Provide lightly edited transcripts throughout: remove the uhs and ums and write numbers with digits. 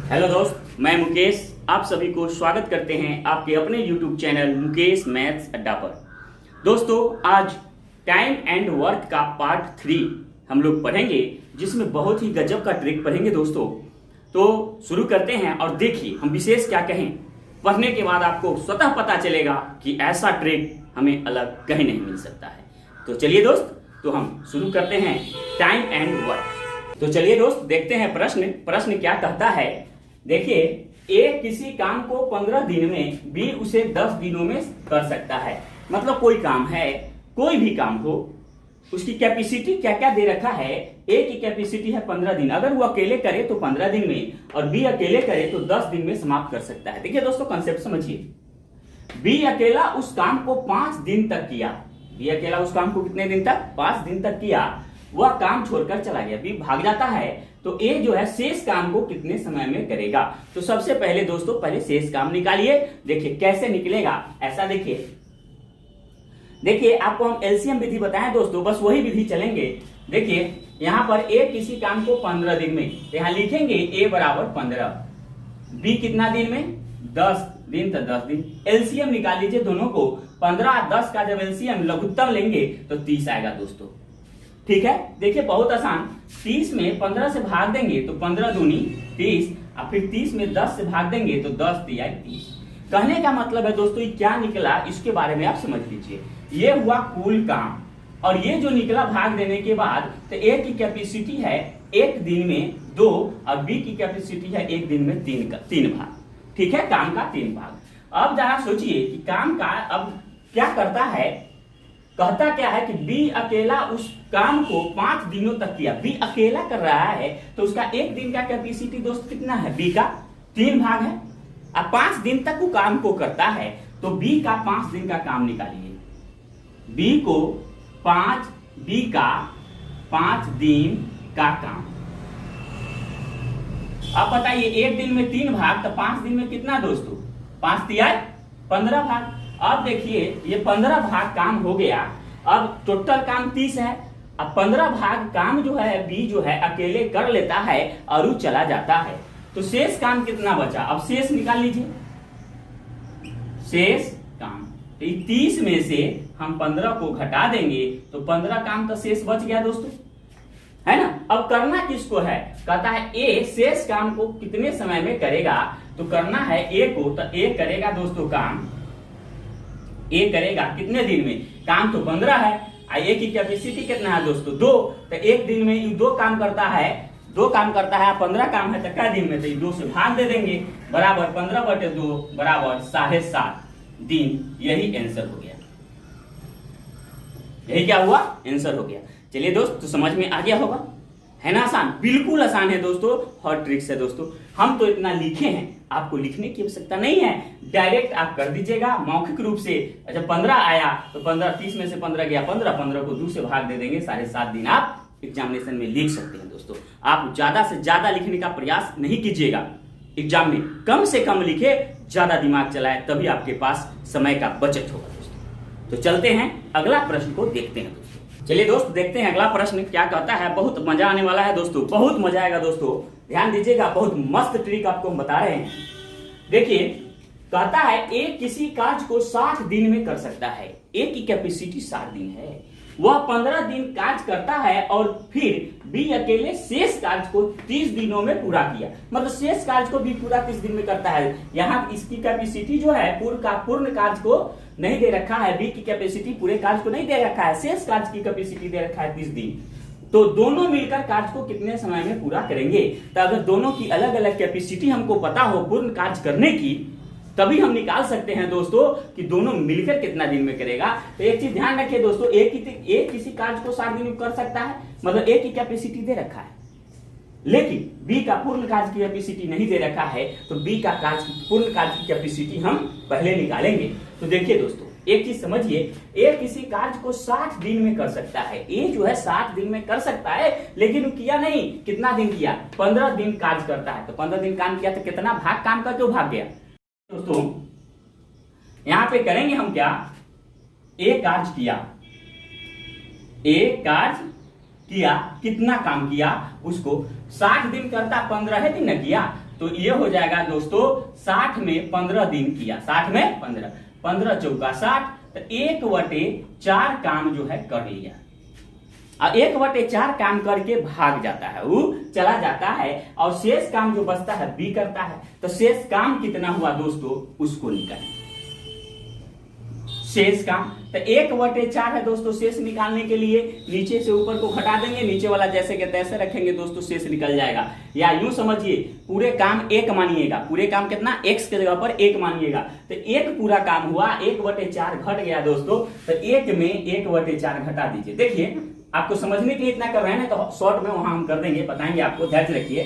Hello दोस्त, मैं मुकेश आप सभी को स्वागत करते हैं आपके अपने YouTube चैनल मुकेश मैथ्स अड्डा पर। दोस्तों, आज टाइम एंड वर्क का पार्ट 3 हम लोग पढ़ेंगे, जिसमें बहुत ही गजब का ट्रिक पढ़ेंगे दोस्तों। तो शुरू करते हैं और देखिए हम विशेष क्या कहें। पढ़ने के बाद आपको स्वतः पता चलेगा कि ऐसा ट्रिक हमें अलग कहीं नहीं मिल सकता है। तो चलिए दोस्त, तो हम शुरू करते हैं टाइम एंड वर्क। तो चलिए दोस्त, देखते हैं प्रश्न क्या कहता है। देखिए, ए किसी काम को 15 दिन में, बी उसे 10 दिनों में कर सकता है। मतलब कोई काम है, कोई भी काम हो, उसकी कैपेसिटी क्या क्या दे रखा है। ए की कैपेसिटी है 15 दिन। अगर वो अकेले करे तो 15 दिन में, और बी अकेले करे तो 10 दिन में समाप्त कर सकता है। देखिए दोस्तों, कंसेप्ट समझिए। बी अकेला उस काम को 5 दिन तक किया। बी अकेला उस काम को कितने दिन तक? 5 दिन तक किया। वह काम छोड़कर चला गया, बी भाग जाता है। तो ए जो है शेष काम को कितने समय में करेगा? तो सबसे पहले दोस्तों, पहले शेष काम निकालिए। देखिए कैसे निकलेगा, ऐसा देखिए आपको हम एलसीएम विधि बताएं दोस्तों, बस वही विधि चलेंगे। देखिए यहां पर ए किसी काम को 15 दिन में, यहां लिखेंगे ए बराबर 15, बी कितना दिन में? 10 दिन। तो 10 दिन एलसीएम निकाल लीजिए दोनों को। 15 10 का जब एलसीएम लघुत्तम लेंगे तो 30 आएगा दोस्तों। ठीक है, देखिए बहुत आसान। 30 में 15 से भाग देंगे तो 15 दूनी 30, और फिर 30 में 10 से भाग देंगे तो 10 तिया 30। कहने का मतलब है दोस्तों, ये क्या निकला इसके बारे में आप समझ लीजिए। ये हुआ कुल काम, और ये जो निकला भाग देने के बाद, तो ए की कैपेसिटी है एक दिन में 2, और बी की कैपेसिटी है एक दिन में 3 भाग। ठीक है, काम का 3 भाग। अब जरा सोचिए कि काम का अब क्या करता है। कहता क्या है कि बी अकेला उस काम को 5 दिनों तक किया। बी अकेला कर रहा है तो उसका एक दिन का कैपेसिटी दोस्त कितना है? बी का 3 भाग है। अब 5 दिन तक वो काम को करता है, तो बी का 5 दिन का काम निकालिए। बी का 5 दिन का काम। अब बताइए, एक दिन में 3 भाग, तो 5 दिन में कितना दोस्तों? 5 तिया 15 भाग। अब देखिए ये 15 भाग काम हो गया। अब टोटल काम 30 है। अब 15 भाग काम जो है बी जो है अकेले कर लेता है और वो चला जाता है। तो शेष काम कितना बचा? अब शेष निकाल लीजिए। शेष काम 30 में से हम 15 को घटा देंगे तो 15 काम तो शेष बच गया दोस्तों, है ना। अब करना किसको है? कहता है ए शेष काम को कितने समय में करेगा। तो करना है ए को, तो ए करेगा दोस्तों काम। ए करेगा कितने दिन में? काम तो 15 है, ए की कैपेसिटी कितना है दोस्तों? 2। तो एक दिन में 2 काम करता है, 15 काम है, तो क्या दिन में? तो 2 से भाग दे देंगे, बराबर 15/2 बराबर 7.5 दिन। यही आंसर हो गया। यही क्या हुआ? आंसर हो गया। चलिए दोस्त, तो समझ में आ गया होगा, है ना। आसान, बिल्कुल आसान है दोस्तों, हॉट ट्रिक्स है दोस्तों। हम तो इतना लिखे हैं, आपको लिखने की आवश्यकता नहीं है, डायरेक्ट आप कर दीजिएगा मौखिक रूप से। जब 15 आया तो 15, 30 में से 15 गया 15 को 2 से भाग दे देंगे, 7.5 दिन आप एग्जामिनेशन में लिख सकते हैं दोस्तों। आप ज्यादा से ज्यादा लिखने का प्रयास नहीं कीजिएगा एग्जाम में, कम से कम लिखे, ज्यादा दिमाग चलाए, तभी आपके पास समय का बचत होगा दोस्तों। तो चलते हैं अगला प्रश्न को देखते हैं दोस्तों। चलिए दोस्त, देखते हैं अगला प्रश्न क्या कहता है। बहुत मजा आने वाला है दोस्तों, बहुत मजा आएगा दोस्तों, ध्यान दीजिएगा। बहुत मस्त ट्रिक आपको हम बता रहे हैं। देखिए कहता है ए किसी कार्य को 60 दिन में कर सकता है। ए की कैपेसिटी 60 दिन है, वह 15 दिन कार्य करता है, और फिर बी अकेले शेष कार्य को 30 दिनों में पूरा किया। मतलब शेष कार्य को भी पूरा 30 दिन में करता है। यहाँ इसकी कैपेसिटी जो है पूर्ण कार्य को नहीं दे रखा है, बी की कैपेसिटी पूरे कार्य को नहीं दे रखा है, शेष कार्य की कैपेसिटी दे रखा है 30 दिन। तो दोनों मिलकर कार्य को कितने समय में पूरा करेंगे? तो अगर दोनों की अलग अलग कैपेसिटी हमको पता हो पूर्ण कार्य करने की, तभी हम निकाल सकते हैं दोस्तों कि दोनों मिलकर कितना दिन में करेगा। तो एक चीज ध्यान रखिए दोस्तों, एक किसी कार्य को 60 दिन में कर सकता है, मतलब ए की कैपेसिटी दे रखा है, लेकिन बी का पूर्ण कार्य की कैपेसिटी नहीं दे रखा है। तो बी का पूर्ण कार्य की कैपेसिटी हम पहले निकालेंगे। तो देखिए दोस्तों, एक चीज समझिए, ए किसी कार्य को 60 दिन में कर सकता है। ए जो है 60 दिन में कर सकता है, लेकिन वो किया नहीं। कितना दिन किया? 15 दिन कार्य करता है। तो 15 दिन काम किया तो कितना भाग काम करके वो भाग गया दोस्तों। यहां पे करेंगे हम क्या? ए कार्य किया, ए कार्य किया, कितना काम किया उसको 60 दिन करता, 15 दिन न किया, तो ये हो जाएगा दोस्तों 60 में 15 दिन किया, 60 में 15, 15 चौका 60, तो 1/4 काम जो है कर लिया। और 1/4 काम करके भाग जाता है, वो चला जाता है और शेष काम जो बचता है बी करता है। तो शेष काम कितना हुआ दोस्तों, उसको निकालें। शेष काम तो 1/4 है दोस्तों। शेष निकालने के लिए नीचे से ऊपर को घटा देंगे, नीचे वाला जैसे के तैसे रखेंगे दोस्तों, शेष निकल जाएगा। या यूं समझिए पूरे काम 1 मानिएगा, पूरे काम कितना, x के जगह पर 1 मानिएगा। तो 1 पूरा काम हुआ, 1/4 घट गया दोस्तों, तो 1 में 1/4 घटा दीजिए। देखिए आपको समझने के लिए इतना कर रहे हैं ना, तो शॉर्ट में वहां हम कर देंगे, बताएंगे आपको, धैर्य रखिए।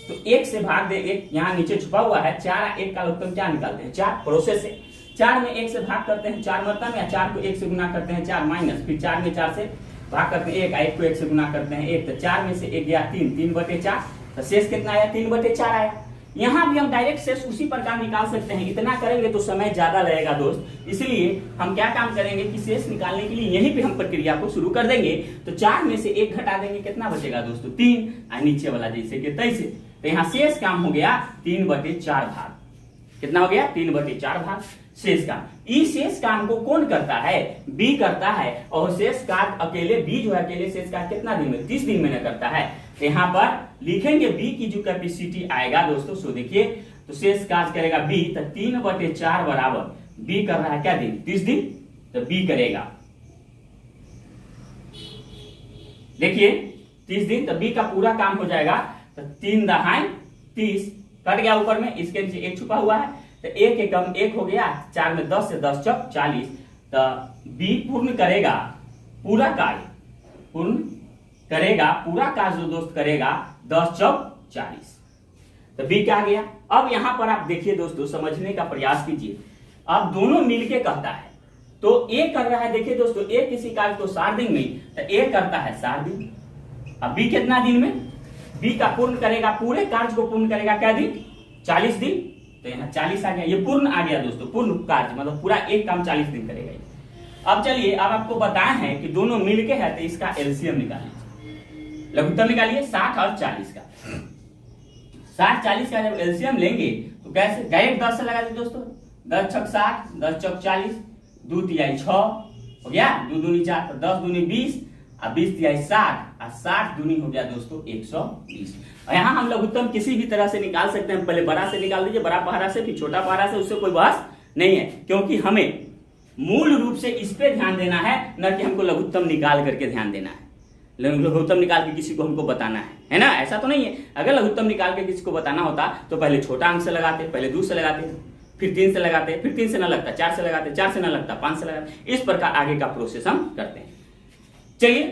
तो 1 से भाग दे, 1 यहाँ नीचे छुपा हुआ है, 4 1 का लघुत्तम क्या निकालते हैं, 4। प्रोसेस से 4 में 1 से भाग करते हैं 4 मरतम, या 4 को 1 से गुना करते हैं 4 माइनस, फिर 4 में 4 से भाग करते हैं 1 को 1 से गुना करते हैं 1, तो 4 में से 1 गया 3, 3/4, तो शेष कितना आया, 3/4 आया। यहाँ भी हम डायरेक्ट शेष उसी प्रकार निकाल सकते हैं, इतना करेंगे तो समय ज्यादा लगेगा दोस्त, इसलिए हम क्या काम करेंगे कि शेष निकालने के लिए यहीं पे हम प्रक्रिया को शुरू कर देंगे। तो 4 में से 1 घटा देंगे, कितना बचेगा दोस्तों, 3, और नीचे वाला जैसे कि तैसे। तो यहाँ शेष काम हो गया 3/4 भाग, कितना हो गया, 3/4 भाग शेष काम। इस शेष काम को कौन करता है, बी करता है, और शेष कार्य अकेले बी जो है, अकेले शेष कार्य कितना दिन में, 30 दिन में न करता है। तो यहाँ पर लिखेंगे बी की जो कैपेसिटी आएगा दोस्तों, सो देखिए, तो शेष कार्य करेगा बी, तो 3/4 बराबर बी कर रहा है क्या दिन, 30 दिन, तो बी करेगा, देखिए 30 दिन, तो बी का पूरा काम हो जाएगा। तो 3 दहाई 30 कट गया ऊपर में, इसके नीचे 1 छुपा हुआ है, तो 1 एकम 1 हो गया, 4 में 10 से 10 चौक 40, तो बी पूर्ण करेगा पूरा कार्य, पूर्ण करेगा पूरा कार्य जो दोस्त करेगा 10 चौक 40, तो बी क्या आ गया। अब यहां पर आप देखिए दोस्तों, समझने का प्रयास कीजिए। अब दोनों मिलके कहता है, तो ए कर रहा है, देखिए दोस्तों, ए किसी कार्य को 60 दिन में, तो ए करता है 60 दिन, अब बी कितना दिन में, बी का पूर्ण करेगा, पूरे कार्य को पूर्ण करेगा क्या दिन, 40 दिन, तो यहाँ 40 आ गया, ये पूर्ण आ गया दोस्तों, पूर्ण कार्य मतलब पूरा एक काम 40 दिन करेगा। अब चलिए, अब आपको बताया है कि दोनों मिलके है, तो इसका एलसीएम निकाल लीजिए, लघुत्तम निकालिए 60 और 40 का। 60 40 का जब एलसीएम लेंगे तो कैसे, डायरेक्ट 10 से लगा दीजिए दोस्तों, 10 छक 60, 10 चौक 40, 2 तिहाई 6 हो गया, 2 दूनी 4, तो 10 दूनी 20, और 20 तिहाई 60, और 60 दूनी हो गया दोस्तों 120। और यहाँ हम लघुत्तम किसी भी तरह से निकाल सकते हैं, पहले बड़ा से निकाल दीजिए, बड़ा पहाड़ा से, फिर छोटा पहाड़ा से, उससे कोई बहस नहीं है, क्योंकि हमें मूल रूप से इस पे ध्यान देना है, न कि हमको लघुत्तम निकाल करके ध्यान देना है। लघुत्तम निकाल के किसी को हमको बताना है ना, ऐसा तो नहीं है। अगर लघुत्तम निकाल के किसी को बताना होता तो पहले छोटा अंक से लगाते, पहले 2 से लगाते, फिर 3 से लगाते, फिर 3 से न लगता 4 से लगाते, 4 से न लगता 5 से लगाते, इस प्रकार आगे का प्रोसेस हम करते हैं। चलिए,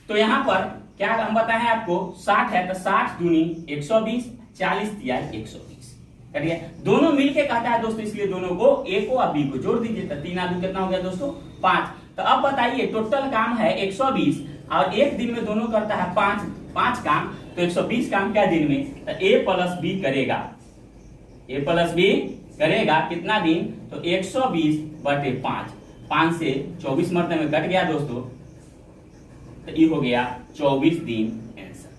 तो यहाँ पर क्या हम बताए हैं आपको, 60 है, तो 60 दूनी 120, 40 तिहाई 120, करिए, दोनों मिलके कहता है दोस्तों, इसलिए दोनों को, ए को और बी को जोड़ दीजिए, तो 3 आदमी कितना हो गया दोस्तों, 5। तो अब बताइए, टोटल काम है 120, और एक दिन में दोनों करता है 5 काम, तो 120 काम क्या दिन में, तो ए प्लस बी करेगा, ए प्लस बी करेगा कितना दिन, तो 120/5, 5 से 24 मरतबे में कट गया दोस्तों, तो ये हो गया 24 दिन आंसर।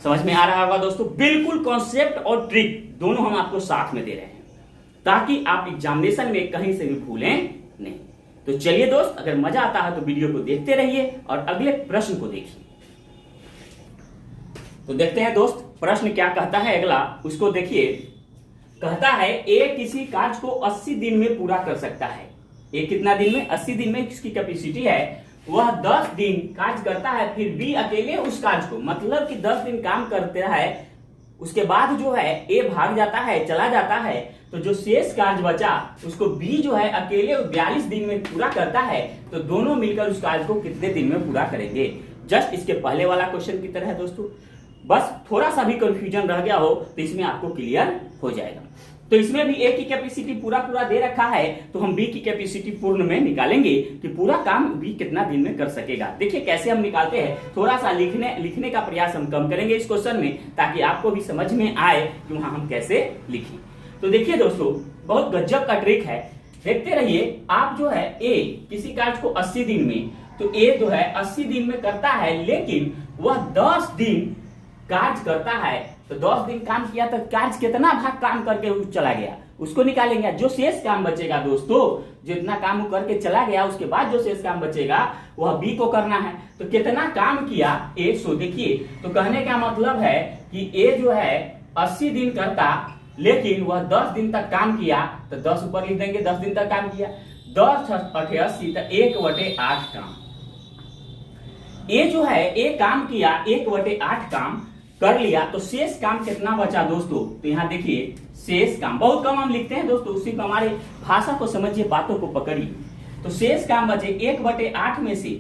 समझ में आ रहा होगा दोस्तों, बिल्कुल कॉन्सेप्ट और ट्रिक दोनों हम आपको साथ में दे रहे हैं, ताकि आप एग्जामिनेशन में कहीं से भी भूलें नहीं। तो चलिए दोस्त, अगर मजा आता है तो वीडियो को देखते रहिए और अगले प्रश्न को देखिए। तो देखते हैं दोस्त, प्रश्न क्या कहता है अगला, उसको देखिए। कहता है ए किसी कार्य को 80 दिन में पूरा कर सकता है। ए कितना दिन में, 80 दिन में इसकी कैपेसिटी है, वह 10 दिन कार्य करता है, फिर बी अकेले उस कार्य को, मतलब कि 10 दिन काम करता है, उसके बाद जो है ए भाग जाता है, चला जाता है, तो जो शेष कार्य बचा उसको बी जो है अकेले 42 दिन में पूरा करता है, तो दोनों मिलकर उस कार्य को कितने दिन में पूरा करेंगे। जस्ट इसके पहले वाला क्वेश्चन की तरह है दोस्तों, बस थोड़ा सा भी कंफ्यूजन रह गया हो तो इसमें आपको क्लियर हो जाएगा। तो इसमें भी ए की कैपेसिटी पूरा दे रखा है, तो हम बी की कैपेसिटी पूर्ण में निकालेंगे कि पूरा काम बी कितना दिन में कर सकेगा। देखिए कैसे हम निकालते हैं, थोड़ा सा लिखने का प्रयास हम कम करेंगे इस क्वेश्चन में, ताकि आपको भी समझ में आए कि वहां हम कैसे लिखें। तो देखिए दोस्तों, बहुत गजब का ट्रिक है, देखते रहिए। आप जो है ए किसी कार्य को 80 दिन में, तो ए जो है 80 दिन में करता है, लेकिन वह 10 दिन कार्य करता है, तो 10 दिन काम किया तो कार्य कितना भाग काम करके चला गया उसको निकालेंगे। जो शेष काम बचेगा दोस्तों, जो इतना काम करके चला गया उसके बाद जो शेष काम बचेगा वह बी को करना है। तो कितना काम किया ए, सो देखिए तो कहने का मतलब है कि ए जो है 80 दिन करता, लेकिन वह 10 दिन तक काम किया, तो 10 ऊपर लिख देंगे, 10 दिन तक काम किया, 10 8 80 तो 1/8 काम। ये जो है एक काम किया, 1/8 काम कर लिया, तो शेष काम कितना बचा दोस्तों? तो यहाँ देखिए शेष काम बहुत कम हम लिखते हैं दोस्तों, उसी को हमारे भाषा को समझिए, बातों को पकड़िए। तो शेष काम बचे 1/8 में से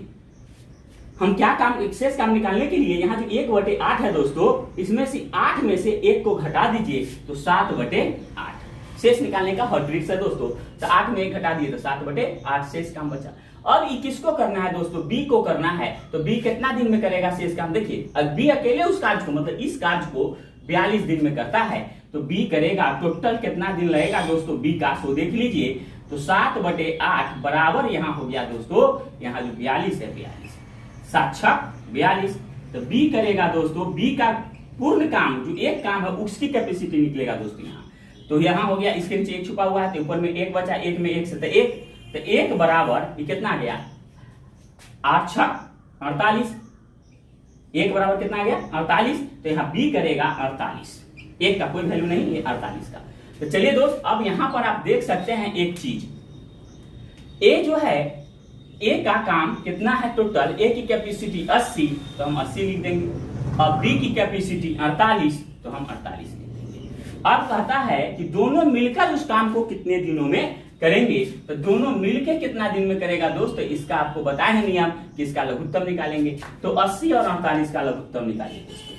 हम क्या काम, शेष काम निकालने के लिए यहाँ जो 1/8 है दोस्तों, इसमें से 8 में से 1 को घटा दीजिए तो 7/8 शेष निकालने का हर ट्रिक्स है दोस्तों। तो 8 में 1 घटा दिए तो 7/8 शेष काम बचा। अब ये किसको करना है दोस्तों? बी को करना है। तो बी कितना दिन में करेगा शेष काम? देखिए अब बी अकेले उस कार्य को, मतलब इस कार्य को 42 दिन में करता है, तो बी करेगा टोटल कितना दिन लगेगा दोस्तों बी का? सो देख लीजिए तो 7/8 बराबर यहाँ हो गया दोस्तों, यहाँ जो 42 है 42 7 6 42। तो बी करेगा दोस्तों, बी का पूर्ण काम जो एक काम है उसकी कैपेसिटी निकलेगा दोस्तों यहाँ। तो यहाँ हो गया, इसके नीचे 1 छुपा हुआ है तो ऊपर में 1 बचा, 1 में 1 से तो 1, तो 1 बराबर ये कितना गया? 8 6 48। 1 बराबर कितना गया? 48। तो यहाँ बी करेगा 48, 1 का कोई वैल्यू नहीं है 48 का। तो चलिए दोस्त अब यहां पर आप देख सकते हैं एक चीज, ए जो है ए का काम कितना है टोटल? ए की कैपेसिटी 80 तो हम 80 लिख देंगे, और बी की कैपेसिटी 48 तो हम 48 लिख देंगे। अब कहता है कि दोनों मिलकर उस काम को कितने दिनों में करेंगे? तो दोनों मिलकर कितना दिन में करेगा दोस्तों? इसका आपको बताया है नियम कि इसका लघुत्तम निकालेंगे। तो 80 और 48 का लघुत्तम निकालिए दोस्तों,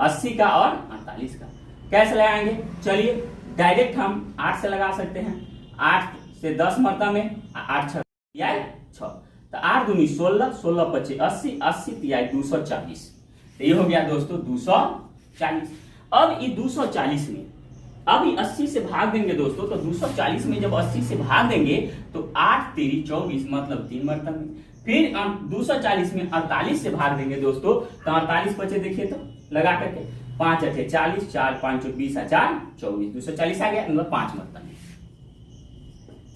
80 का और 48 का कैसे लगाएंगे? चलिए डायरेक्ट हम 8 से लगा सकते हैं। 8 से 10 मरता में 8 6 6, तो 8 दूनी 16, 16 25 80, 80 तिया 240। तो ये हो गया दोस्तों 240। अब ये 240 में अब ये 80 से भाग देंगे दोस्तों, तो 240 में जब 80 से भाग देंगे तो 8 3 24 मतलब 3 मरता में। फिर 240 में 48 से भाग देंगे दोस्तों, तो 48 बचे देखिए तो लगा करके 5 8 40, 4 5 20 4 24, 240 आ गया, मतलब 5 मरता में।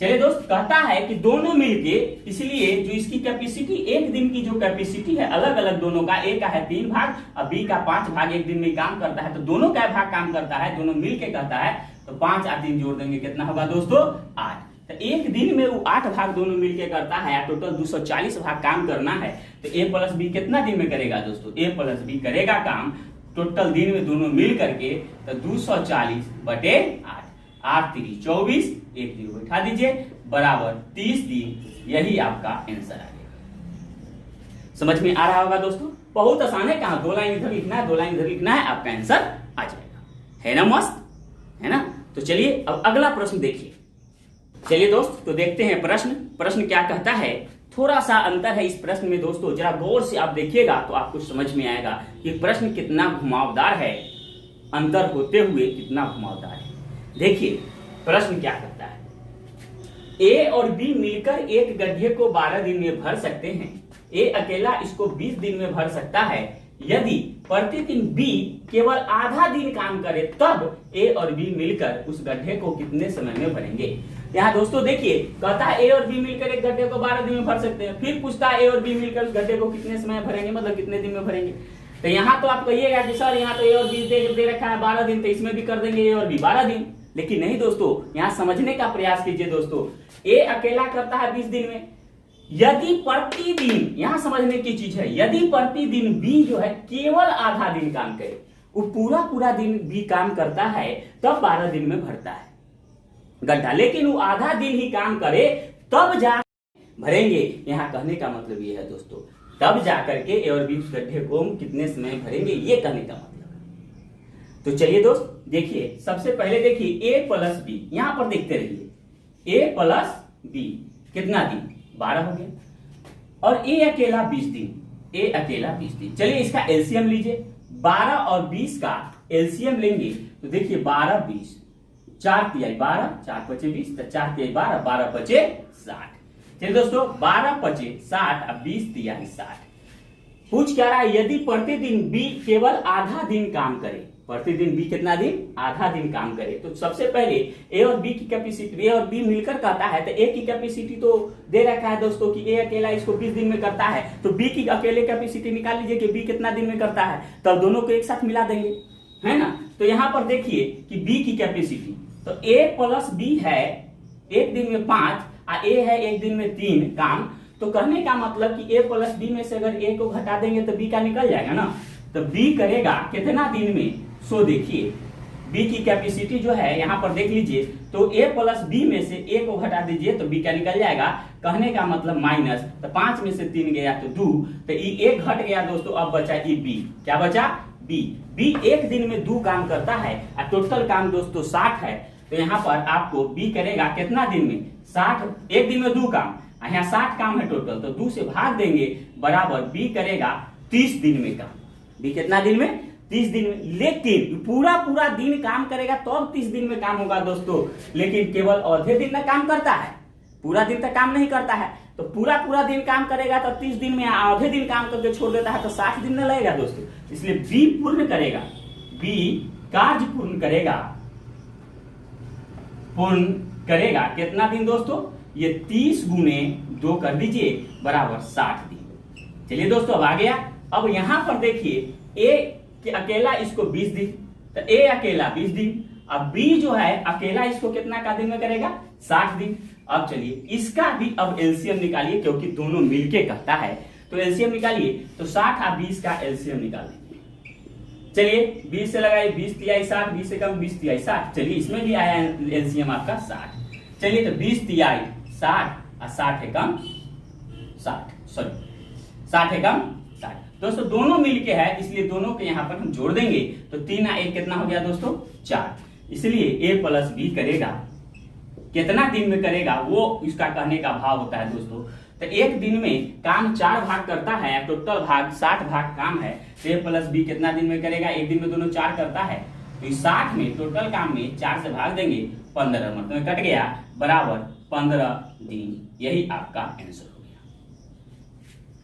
चलिए दोस्त कहता है कि दोनों मिलके, इसलिए जो इसकी कैपेसिटी एक दिन की जो कैपेसिटी है अलग अलग दोनों का, ए का है 3 भाग और बी का 5 भाग एक दिन में काम करता है, तो दोनों का भाग काम करता है, दोनों मिलके कहता है, तो 5 और 3 जोड़ देंगे कितना होगा दोस्तों? 8। तो एक दिन में वो 8 भाग दोनों मिलके करता है, टोटल 240 भाग काम करना है। तो ए प्लस बी कितना दिन में करेगा दोस्तों? ए प्लस बी करेगा काम टोटल दिन में दोनों मिल करके तो 240/8, 8 3 24, 1 0 बैठा दीजिए बराबर 30 दिन। यही आपका आंसर आ गया। समझ में आ रहा होगा दोस्तों? बहुत आसान है, कहां 2 लाइन इधर लिखना है, 2 लाइन इधर लिखना है, आपका आंसर आ जाएगा। है ना मस्त, है ना? तो चलिए अब अगला प्रश्न देखिए। चलिए दोस्त तो देखते हैं प्रश्न क्या कहता है। थोड़ा सा अंतर है इस प्रश्न में दोस्तों, जरा गौर से आप देखिएगा तो आपको समझ में आएगा कि प्रश्न कितना घुमावदार है, अंतर होते हुए कितना घुमावदार है। देखिए प्रश्न क्या कहता है, ए और बी मिलकर एक गड्ढे को 12 दिन में भर सकते हैं। ए अकेला इसको 20 दिन में भर सकता है। यदि प्रतिदिन बी केवल आधा दिन काम करे तब ए और बी मिलकर उस गड्ढे को कितने समय में भरेंगे? यहाँ दोस्तों देखिए कहता है ए और बी मिलकर एक गड्ढे को 12 दिन में भर सकते हैं, फिर पूछता है ए और बी मिलकर उस गड्ढे को कितने समय में भरेंगे, मतलब कितने दिन में भरेंगे। तो यहाँ तो आप कहिएगा कि सर यहाँ तो ए और बी दे रखा है 12 दिन, तो इसमें भी कर देंगे ए और बी 12 दिन। लेकिन नहीं दोस्तों, यहाँ समझने का प्रयास कीजिए दोस्तों। ए अकेला करता है 20 दिन में, यदि प्रतिदिन, यहाँ समझने की चीज है, यदि प्रतिदिन बी जो है केवल आधा दिन काम करे, वो पूरा दिन बी काम करता है तब 12 दिन में भरता है गड्ढा, लेकिन वो आधा दिन ही काम करे तब जा भरेंगे। यहाँ कहने का मतलब ये है दोस्तों, तब जाकर के ए और बी उस गड्ढे को कितने समय भरेंगे, ये कहने का मतलब है। तो चलिए दोस्त देखिए, सबसे पहले देखिए ए प्लस बी, यहां पर देखते रहिए, ए प्लस बी कितना दिन? 12 हो गया, और ए अकेला 20 दिन, ए अकेला 20 दिन। चलिए इसका एलसीएम लीजिए, 12 और 20 का एलसीएम लेंगे तो देखिए 12 20, 4 तिहाई 12, 4 पचे 20, तो 4 तिहाई 12, 12 पचे 60। चलिए दोस्तों 12 पचे 60 अब 20 तिहाई 60, पूछ क्या रहा है, यदि प्रतिदिन बी केवल आधा दिन काम करे, प्रतिदिन बी कितना दिन, आधा दिन काम करे, तो सबसे पहले ए और बी की कैपेसिटी, ए और बी मिलकर कहता है तो ए की कैपेसिटी तो दे रखा है दोस्तों कि ए अकेला इसको 20 दिन में करता है, तो बी की अकेले कैपेसिटी निकाल लीजिए कि बी कितना दिन में करता है, तब दोनों को एक साथ मिला देंगे, है ना। तो यहां पर देखिए कि बी की कैपेसिटी, तो ए प्लस बी है एक दिन में 5 और ए है एक दिन में 3 काम, तो कहने का मतलब कि ए प्लस बी में से अगर ए को घटा देंगे तो बी का निकल जाएगा ना, तो बी करेगा कितना दिन में। सो देखिए बी की कैपेसिटी जो है यहां पर देख लीजिए, तो ए प्लस बी में से ए को घटा दीजिए तो बी का निकल जाएगा, कहने का मतलब माइनस, तो 5 में से 3 गया तो 2, तो ए घट गया दोस्तों, अब बचा ई बी, क्या बचा बी। बी एक दिन में 2 काम करता है और टोटल काम दोस्तों 60 है, तो यहाँ पर आपको बी करेगा कितना दिन में 60, एक दिन में 2 काम, यहाँ 60 काम है टोटल, तो 2 से भाग देंगे बराबर बी करेगा 30 दिन में काम। बी कितना दिन में 30 दिन में, लेकिन पूरा दिन काम करेगा तो 30 दिन में काम होगा दोस्तों, लेकिन केवल आधे दिन में काम करता है, पूरा दिन तक काम नहीं करता है, तो पूरा दिन काम करेगा तो 30 दिन में, आधे दिन काम करके छोड़ देता है तो 60 दिन में लगेगा दोस्तों। इसलिए बी पूर्ण करेगा, बी कार्य पूर्ण करेगा कितना दिन दोस्तों, ये 30 गुने 2 कर दीजिए बराबर 60 दिन। चलिए दोस्तों अब आ गया। अब यहां पर देखिए ए कि अकेला इसको 20 दिन, तो ए अकेला 20 दिन, अब बी जो है अकेला इसको कितना का दिन में करेगा 60 दिन। अब चलिए इसका भी अब एलसीएम निकालिए, क्योंकि दोनों मिलके कहता है, तो एलसीएम निकालिए, तो 60 और 20 का एलसीएम निकाल लीजिए। चलिए 20 से लगाइए, 20 तिहाई 60, 20 से कम 20 तिहाई 60, चलिए इसमें भी आया एलसीएम आपका 60। चलिए तो 20 तिहाई 60 और 60 है कम 60 है कम 60, दोस्तों दोनों मिलके है, इसलिए दोनों के यहाँ पर हम जोड़ देंगे, तो 3 और 1 कितना हो गया दोस्तों 4। इसलिए ए प्लस बी करेगा कितना दिन में करेगा, वो इसका कहने का भाव होता है दोस्तों। तो एक दिन में काम 4 भाग करता है, टोटल भाग 60 भाग काम है, तो ए प्लस बी कितना दिन में करेगा, एक दिन में दोनों 4 करता है, तो इस 60 में टोटल काम में 4 से भाग देंगे 15, मतलब कट गया बराबर 15 दिन। यही आपका आंसर हो गया।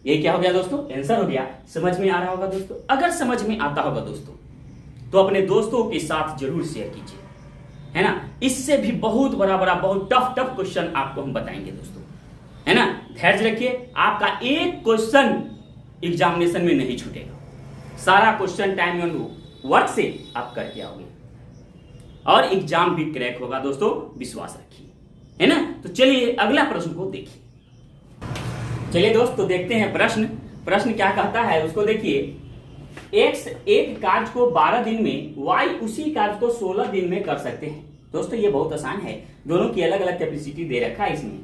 ये क्या हो गया दोस्तों, आंसर हो गया। समझ में आ रहा होगा दोस्तों, अगर समझ में आता होगा दोस्तों तो अपने दोस्तों के साथ जरूर शेयर कीजिए, है ना। इससे भी बहुत बड़ा बहुत टफ क्वेश्चन आपको हम बताएंगे दोस्तों, है ना। धैर्य रखिए, आपका एक क्वेश्चन एग्जामिनेशन में नहीं छूटेगा, सारा क्वेश्चन टाइम एंड वर्क से आप करके आओगे और एग्जाम भी क्रैक होगा दोस्तों, विश्वास रखिए, है ना। तो चलिए अगला प्रश्न को देखिए। चलिए दोस्तों देखते हैं प्रश्न क्या कहता है उसको देखिए। एक्स एक कार्य को 12 दिन में, वाई उसी कार्य को 16 दिन में कर सकते हैं। दोस्तों ये बहुत आसान है, दोनों की अलग अलग कैपेसिटी दे रखा है इसमें।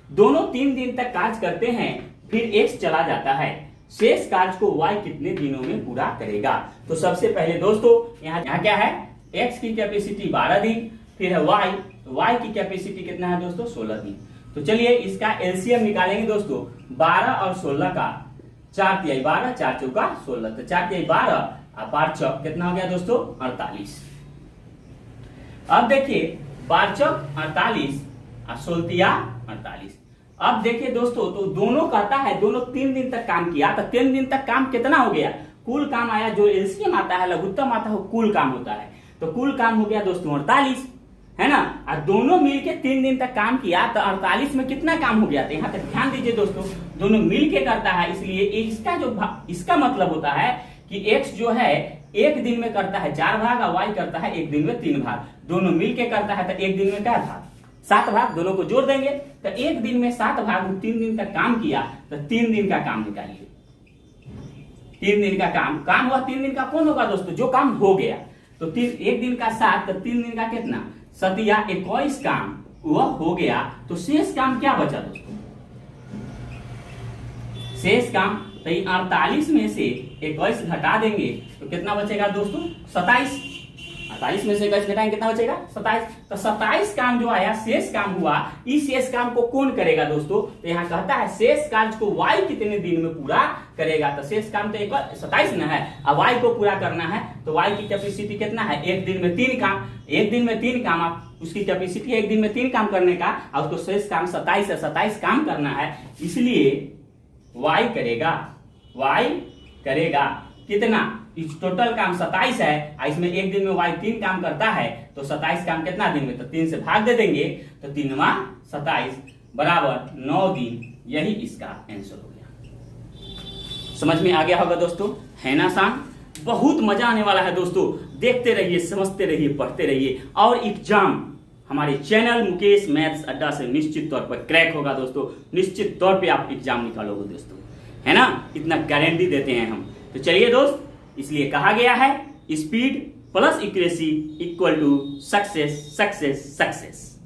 दोनों 3 दिन तक कार्य करते हैं, फिर एक्स चला जाता है, शेष कार्य को वाई कितने दिनों में पूरा करेगा। तो सबसे पहले दोस्तों यहाँ क्या है, एक्स की कैपेसिटी 12 दिन, फिर है वाई की कैपेसिटी कितना है दोस्तों 16 दिन। तो चलिए इसका एलसीएम निकालेंगे दोस्तों, 12 और 16 का, 4 तिहाई 12, 4 चौका 16, तो 4 तिहाई 12 और 5 चौक कितना हो गया दोस्तों 48। अब देखिए 12 चौक 48 और 16 तिया 48। अब देखिए दोस्तों, तो दोनों कहता है दोनों 3 दिन तक काम किया, तो 3 दिन तक काम कितना हो गया, कुल काम आया, जो एलसीएम आता है लघुत्तम आता है वो कुल काम होता है, तो कुल काम हो गया दोस्तों 48, है ना। और दोनों मिलके 3 दिन तक काम किया, तो 48 में कितना काम हो गया, तो यहाँ तक ध्यान दीजिए दोस्तों, दोनों मिलके करता है, इसलिए इसका मतलब होता है कि x जो है एक दिन में करता है 4 भाग और y करता है एक दिन में 3 भाग, दोनों मिलके करता है तो एक दिन में क्या भाग 7 भाग, दोनों को जोड़ देंगे तो एक दिन में 7 भाग, 3 दिन तक काम किया, तो 3 दिन का काम निकालिए। 3 दिन का काम हुआ, 3 दिन का कौन होगा दोस्तों, जो काम हो गया, तो एक दिन का 7, तो 3 दिन का कितना 7 या 21 काम वह हो गया, तो शेष काम क्या बचा दोस्तों, शेष काम तो 48 में से 21 घटा देंगे तो कितना बचेगा दोस्तों 27। 48 में से 21 घटाएंगे कितना बचेगा 27, तो 27 काम जो आया शेष काम हुआ, इस शेष काम को कौन करेगा दोस्तों, तो यहाँ कहता है शेष कार्य को वाई कितने दिन में पूरा करेगा, तो शेष काम तो 27 न है, अब वाई को पूरा करना है, तो वाई की कैपेसिटी कितना है, एक दिन में 3 काम, एक दिन में 3 काम, आप उसकी कैपेसिटी एक दिन में 3 काम करने का, और उसको शेष काम 27 है, 27 काम करना है, इसलिए वाई करेगा, वाई करेगा कितना, इस टोटल काम 27 है, इसमें एक दिन में y 3 काम करता है, तो 27 काम कितना दिन में, तो 3 से भाग दे देंगे, तो 3 27 बराबर 9 दिन, यही इसका आंसर हो गया। समझ में आ गया होगा दोस्तों, है ना आसान। बहुत मजा आने वाला है दोस्तों, देखते रहिए, समझते रहिए, पढ़ते रहिए, और एग्जाम हमारे चैनल मुकेश मैथ्स अड्डा से निश्चित तौर पर क्रैक होगा दोस्तों, निश्चित तौर पे आप एग्जाम निकालोगे दोस्तों, है ना, इतना गारंटी देते हैं हम। तो चलिए दोस्त, इसलिए कहा गया है speed plus accuracy equal to success, success, success.